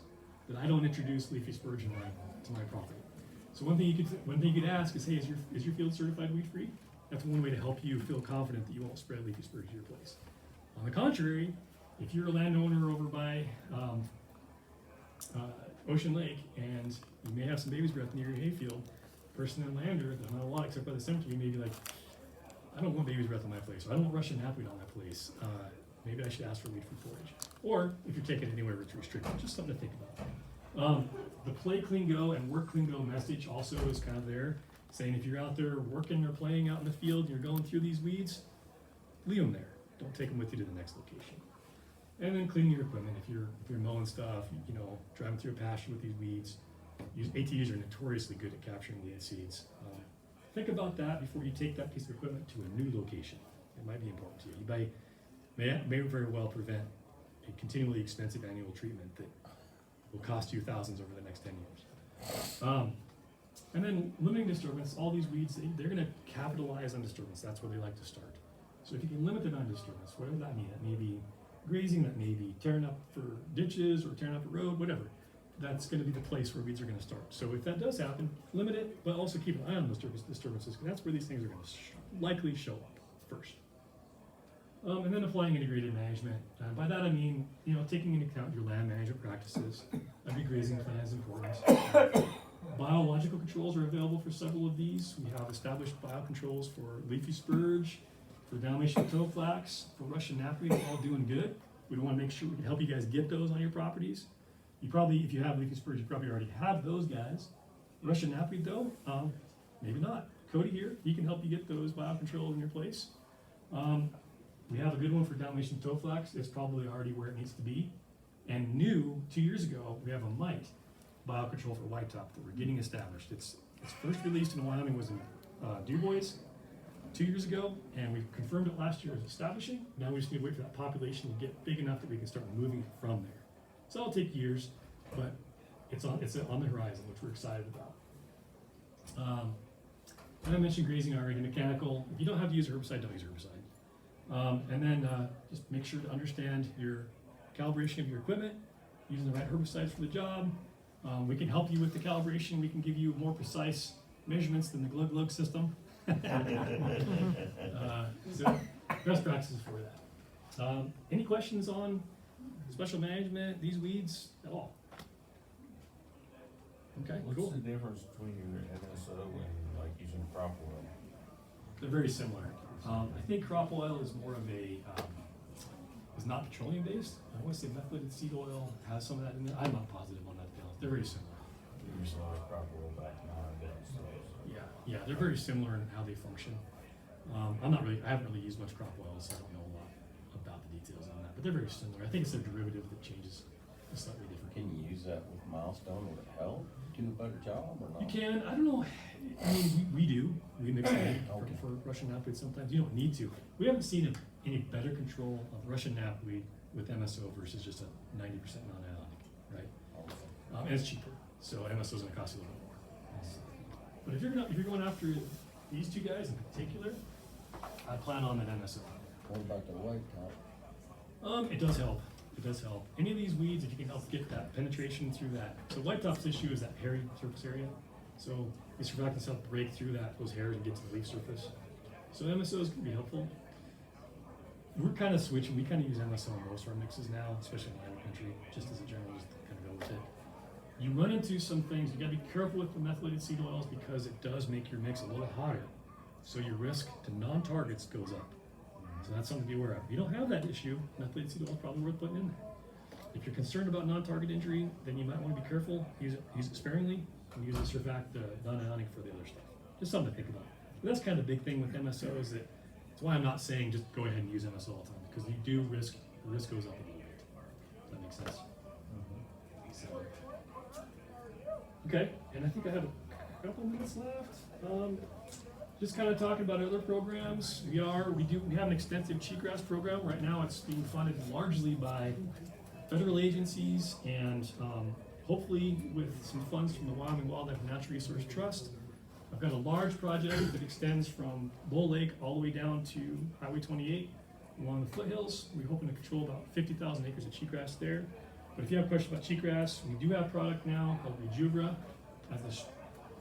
that I don't introduce leafy spurge to my property. So one thing you could ask is, hey, is your field certified weed free? That's one way to help you feel confident that you won't spread leafy spurge to your place. On the contrary, if you're a landowner over by Ocean Lake and you may have some baby's breath near your hayfield, person in Lander, there's not a lot except by the cemetery, may be like, I don't want baby's breath on my place, or I don't want Russian knapweed on my place. Maybe I should ask for weed-free forage. Or if you're taking it anywhere where it's restricted, just something to think about. The play clean go and work clean go message also is kind of there, saying if you're out there working or playing out in the field and you're going through these weeds, leave them there. Don't take them with you to the next location. And then clean your equipment. If you're mowing stuff, driving through a pasture with these weeds, ATVs are notoriously good at capturing weed seeds. Think about that before you take that piece of equipment to a new location. It might be important to you. You may very well prevent a continually expensive annual treatment that will cost you thousands over the next 10 years. And then limiting disturbance, all these weeds, they're gonna capitalize on disturbance. That's where they like to start. So if you can limit it on disturbance, whatever that means, that may be grazing, that may be tearing up for ditches or tearing up a road, whatever. That's gonna be the place where weeds are gonna start. So if that does happen, limit it, but also keep an eye on those disturbances, because that's where these things are gonna likely show up first. And then applying integrated management. By that I mean, taking into account your land management practices. That'd be grazing plans and forums. Biological controls are available for several of these. We have established biocontrols for leafy spurge, for Dalmatian toadflax, for Russian knapweed, all doing good. We want to make sure we can help you guys get those on your properties. You probably, if you have leafy spurge, you probably already have those guys. Russian knapweed though, maybe not. Cody here, he can help you get those biocontrols in your place. We have a good one for Dalmatian toadflax. It's probably already where it needs to be. And new, 2 years ago, we have a mite biocontrol for white top that we're getting established. It's first released in Wyoming was in Du Bois 2 years ago, and we confirmed it last year as establishing. Now we just need to wait for that population to get big enough that we can start moving from there. So it'll take years, but it's on the horizon, which we're excited about. And I mentioned grazing already, mechanical. If you don't have to use a herbicide, don't use herbicide. And then just make sure to understand your calibration of your equipment, using the right herbicides for the job. We can help you with the calibration. We can give you more precise measurements than the glug system. So best practices for that. Any questions on special management, these weeds at all? Okay, What's cool. the difference between your MSO and like using crop oil? They're very similar. I think crop oil is more of a, is not petroleum based. I want to say methylated seed oil has some of that in there. I'm not positive on that, to be honest. They're very similar. We used a lot of crop oil back in our day, so. Yeah, they're very similar in how they function. I haven't really used much crop oil, so I don't know a lot about the details on that, but they're very similar. I think it's a derivative that changes slightly different. Can you use that with milestone? Would it help do a better job or not? You can, I don't know, I mean, we do, we mix it for Russian knapweed sometimes, you don't need to. We haven't seen any better control of Russian knapweed with MSO versus just a 90% non-ionic, right? And it's cheaper, so MSO is gonna cost you a little bit more. But if you're going after these two guys in particular, I plan on an MSO. What about the white top? It does help. It does help. Any of these weeds, if you can help get that penetration through that. So white top's issue is that hairy surface area. So these surfactants help break through those hairs and get to the leaf surface. So MSOs can be helpful. We're kind of switching. We kind of use MSO in most of our mixes now, especially in land country, just as a general, just to kind of go with it. You run into some things. You got to be careful with the methylated seed oils because it does make your mix a little hotter. So your risk to non-targets goes up. So that's something to be aware of. If you don't have that issue, methylated seed oil is probably worth putting in there. If you're concerned about non-target injury, then you might want to be careful. Use it sparingly, and use the non-ionic for the other stuff. Just something to think about. But that's kind of the big thing with MSO is that that's why I'm not saying just go ahead and use MSO all the time, because you do the risk goes up a little bit. Does that make sense? So, okay, and I think I have a couple minutes left. Just kind of talking about other programs. We have an extensive cheatgrass program. Right now it's being funded largely by federal agencies and hopefully with some funds from the Wyoming Wildlife and Natural Resource Trust. I've got a large project that extends from Bull Lake all the way down to Highway 28 along the foothills. We're hoping to control about 50,000 acres of cheatgrass there. But if you have questions about cheatgrass, we do have a product now called Rejuvra, as the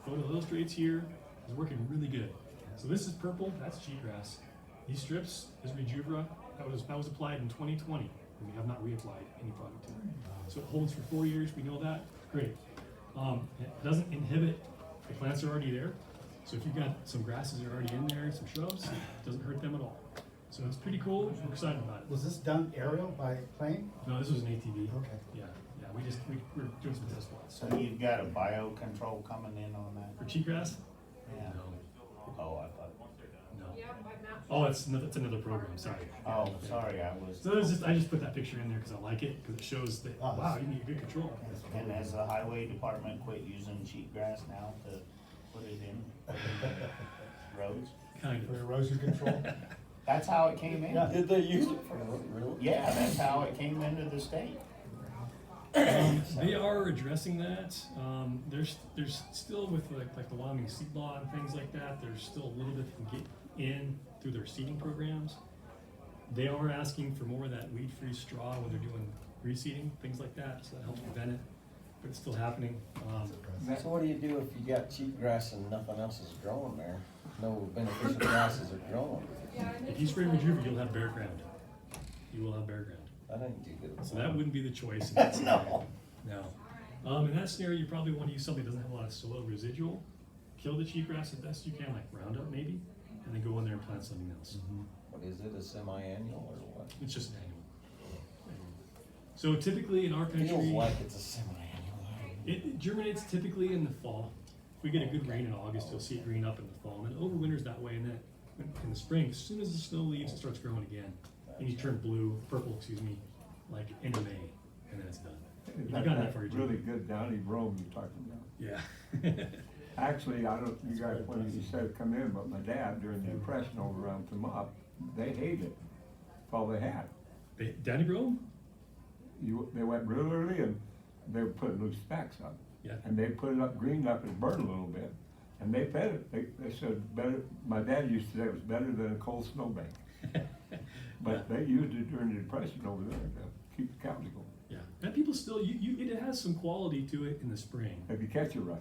photo illustrates here, is working really good. So this is purple, that's cheatgrass. These strips is Rejuvra, that was applied in 2020, and we have not reapplied any product to it. So it holds for 4 years, we know that, great. It doesn't inhibit, the plants are already there. So if you've got some grasses that are already in there, some shrubs, it doesn't hurt them at all. So it's pretty cool, we're excited about it. Was this done aerial by plane? No, this was an ATV. Okay. Yeah, we're doing some test plots. So you've got a biocontrol coming in on that? For cheatgrass? Yeah. Oh, I thought, No. Oh, that's another program, sorry. oh, sorry, I was. So I just put that picture in there because I like it, because it shows that, wow, you need good control. And has the highway department quit using cheatgrass now to put it in roads? Kind For of. erosion control? That's how it came in. Did they use it for real? Yeah, that's how it came into the state. They are addressing that. There's still with like the Wyoming seed law and things like that, there's still a little bit to get in through their seeding programs. They are asking for more of that weed-free straw when they're doing reseeding, things like that, so that helps prevent it, but it's still happening. So what do you do if you got cheatgrass and nothing else is growing there? No beneficial grasses are growing? If you spray Rejuvra, you'll have bare ground. You will have bare ground. That ain't too good. So that wouldn't be the choice in that scenario. No. In that scenario, you probably want to use something that doesn't have a lot of soil residual. Kill the cheatgrass as best you can, like Roundup maybe, and then go in there and plant something else. What is it, a semi-annual or what? It's just an annual. So typically in our country, Feels like it's a semi-annual. it germinates typically in the fall. If we get a good rain in August, you'll see it green up in the fall, and then overwinters that way, and then in the spring, as soon as the snow leaves, it starts growing again. And you turn purple, excuse me, like end of May, and then it's done. You got that for your Really good Downey Rome you're talking about. Yeah. Actually, I don't, you guys, when you said come in, but my dad during the Depression over around Fremont, they hated it. That's all they had. Danny Grove? They went real early and they were putting new specs up. Yeah. And they put it up, greened up and burned a little bit. And they fed it. They said better, my dad used to say it was better than a cold snowbank. But they used it during the Depression over there to keep the cows going. Yeah, and people still, it has some quality to it in the spring. If you catch it right.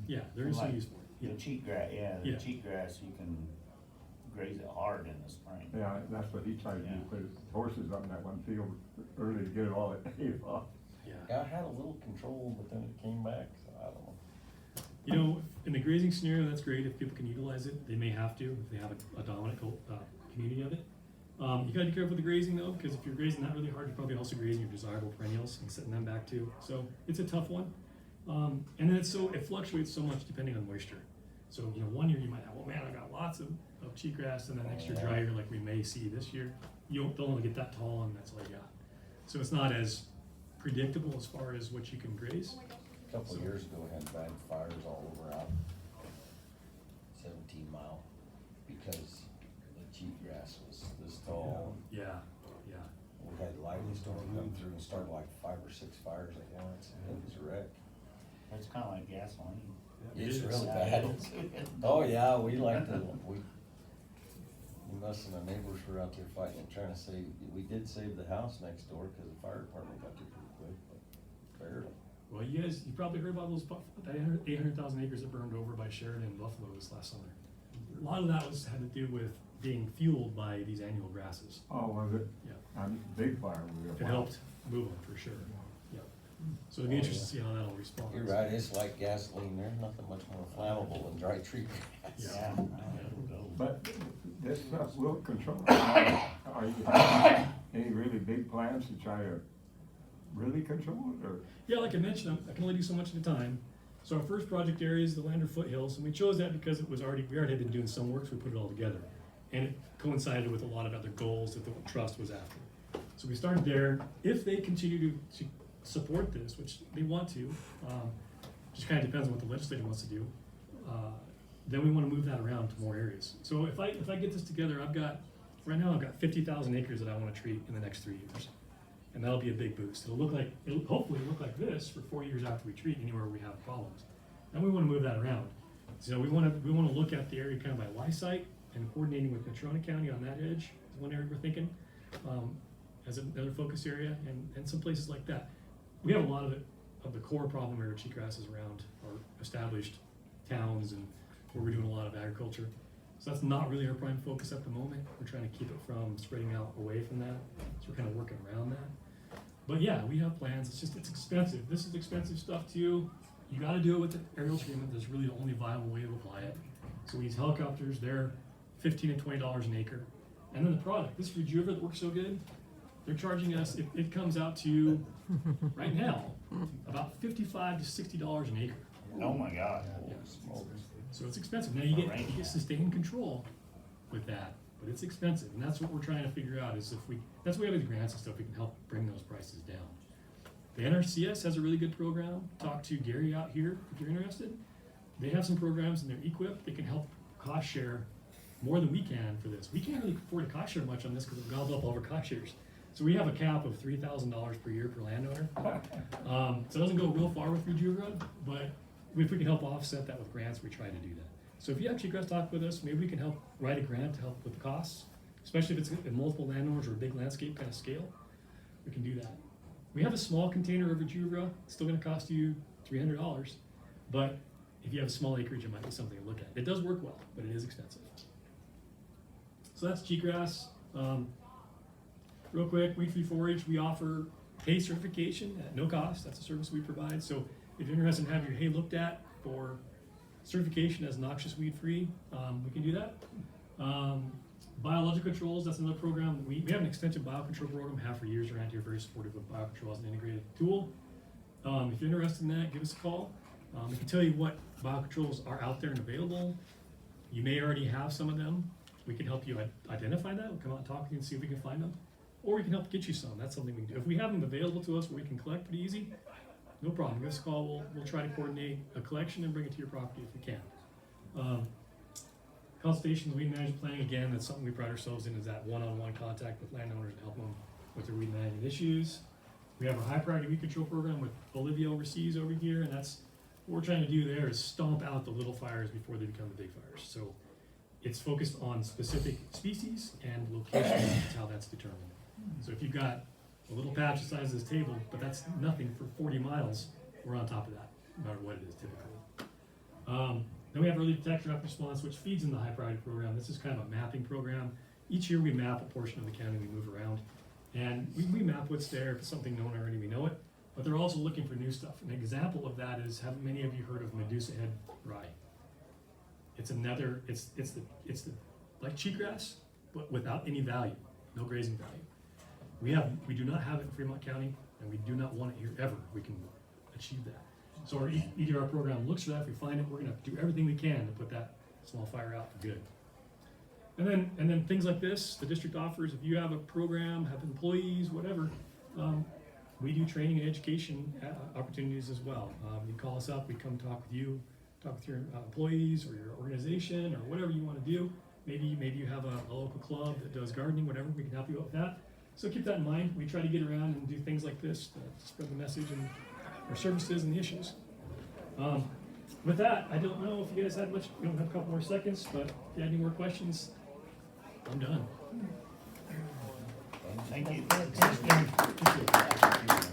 Yeah, there is some Like use for it. The cheatgrass, Yeah. cheatgrass, you can graze it hard in the spring. Yeah, that's what he tried to do, Yeah. put his horses up in that one field early to get it all that hay off. Yeah, I had a little control, but then it came back, so I don't know. You know, in the grazing scenario, that's great if people can utilize it. They may have to if they have a dominant community of it. You gotta be careful with the grazing though, because if you're grazing that really hard, you're probably also grazing your desirable perennials and setting them back too. So it's a tough one. And then it fluctuates so much depending on moisture. So, you know, one year you might have, oh man, I got lots of cheatgrass, and then next year dry year like we may see this year, they'll only get that tall and that's all you got. So it's not as predictable as far as what you can graze. A couple of years ago, we had bad fires all over out 17 Mile because the cheatgrass was this tall. Yeah. We had lightning storm come through and started like 5 or 6 fires at once, and it was a wreck. It's kinda like gasoline. It It's is. really bad. Oh, yeah, we like to, us and our neighbors were out there fighting and trying to save, we did save the house next door because the fire department got there pretty quick, but barely. Well, you probably heard about those 800,000 acres that burned over by Shellard and Buffalo this last summer. A lot of that had to do with being fueled by these annual grasses. Oh, was it? Yeah, Big fire. it helped move them for sure. Yeah. So it'd be interesting to see how that'll respond. You're right, it's like gasoline, there's nothing much more flammable than dry tree grass. Yeah. But this stuff will control it. Are you having any really big plans to try to really control it, or? Yeah, like I mentioned, I can only do so much at a time. So our first project area is the Lander Foothills, and we chose that because we already had been doing some work, so we put it all together. And it coincided with a lot of other goals that the trust was after. So we started there. If they continue to support this, which they want to, just kind of depends on what the legislature wants to do, then we want to move that around to more areas. So if I get this together, right now I've got 50,000 acres that I want to treat in the next 3 years. And that'll be a big boost. It'll hopefully look like this for 4 years after we treat anywhere we have problems. And we wanna move that around. So we wanna look at the area kind of by Y site and coordinating with Natrona County on that edge is one area we're thinking, as another focus area, and some places like that. We have a lot of the core problem area cheatgrass is around our established towns and where we're doing a lot of agriculture. So that's not really our prime focus at the moment. We're trying to keep it from spreading out away from that. So we're kind of working around that. But yeah, we have plans. It's expensive. This is expensive stuff too. You gotta do it with the aerial treatment. That's really the only viable way to apply it. So we use helicopters. They're $15 and $20 an acre. And then the product, this Rejuva that works so good, they're charging us, it comes out to, right now, about $55 to $60 an acre. Oh my God. Yeah. So it's expensive. Now you get sustained control with that, but it's expensive, and that's what we're trying to figure out is that's why we have the grants and stuff, we can help bring those prices down. The NRCS has a really good program. Talk to Gary out here if you're interested. They have some programs and they're equipped. They can help cost share more than we can for this. We can't really afford to cost share much on this because we've gobbled up all our cost shares. So we have a cap of $3,000 per year per landowner. So it doesn't go real far with Rejuva, but if we can help offset that with grants, we try to do that. So if you actually guys talk with us, maybe we can help write a grant to help with the costs, especially if it's multiple landowners or a big landscape kind of scale. We can do that. We have a small container of Rejuva. It's still going to cost you $300, but if you have a small acreage, it might be something to look at. It does work well, but it is expensive. So that's cheatgrass. Real quick, weed-free forage, we offer hay certification at no cost. That's a service we provide. So if you're interested in having your hay looked at for certification as noxious weed-free, we can do that. Biological controls, that's another program. We have an extensive biocontrol program, have for years around here, very supportive of biocontrol as an integrated tool. If you're interested in that, give us a call. We can tell you what biocontrols are out there and available. You may already have some of them. We can help you identify that. We'll come out and talk to you and see if we can find them. Or we can help get you some. That's something we can do. If we have them available to us where we can collect pretty easy, no problem. Give us a call. We'll try to coordinate a collection and bring it to your property if we can. Consultations, weed management planning, again, that's something we pride ourselves in, is that one-on-one contact with landowners to help them with their weed management issues. We have a high priority weed control program with Olivia overseas over here, and that's what we're trying to do there is stomp out the little fires before they become the big fires. So it's focused on specific species and location. That's how that's determined. So if you've got a little patch the size of this table, but that's nothing for 40 miles, we're on top of that, no matter what it is typically. Then we have early detection rapid response, which feeds in the high priority program. This is kind of a mapping program. Each year we map a portion of the county, we move around, and we map what's there. If it's something known already, we know it, but they're also looking for new stuff. An example of that is, have many of you heard of Medusa head rye? It's another, it's the like cheatgrass, but without any value, no grazing value. We do not have it in Fremont County, and we do not want it here ever. We can achieve that. So our EDR program looks for that. If we find it, we're gonna do everything we can to put that small fire out for good. And then things like this, the district offers, if you have a program, have employees, whatever, we do training and education opportunities as well. You call us up, we come talk with you, talk with your employees or your organization or whatever you wanna do. Maybe you have a local club that does gardening, whatever, we can help you out with that. So keep that in mind. We try to get around and do things like this to spread the message and our services and the issues. With that, I don't know if you guys had much, we don't have a couple more seconds, but if you had any more questions, I'm done. Thank you. Appreciate it.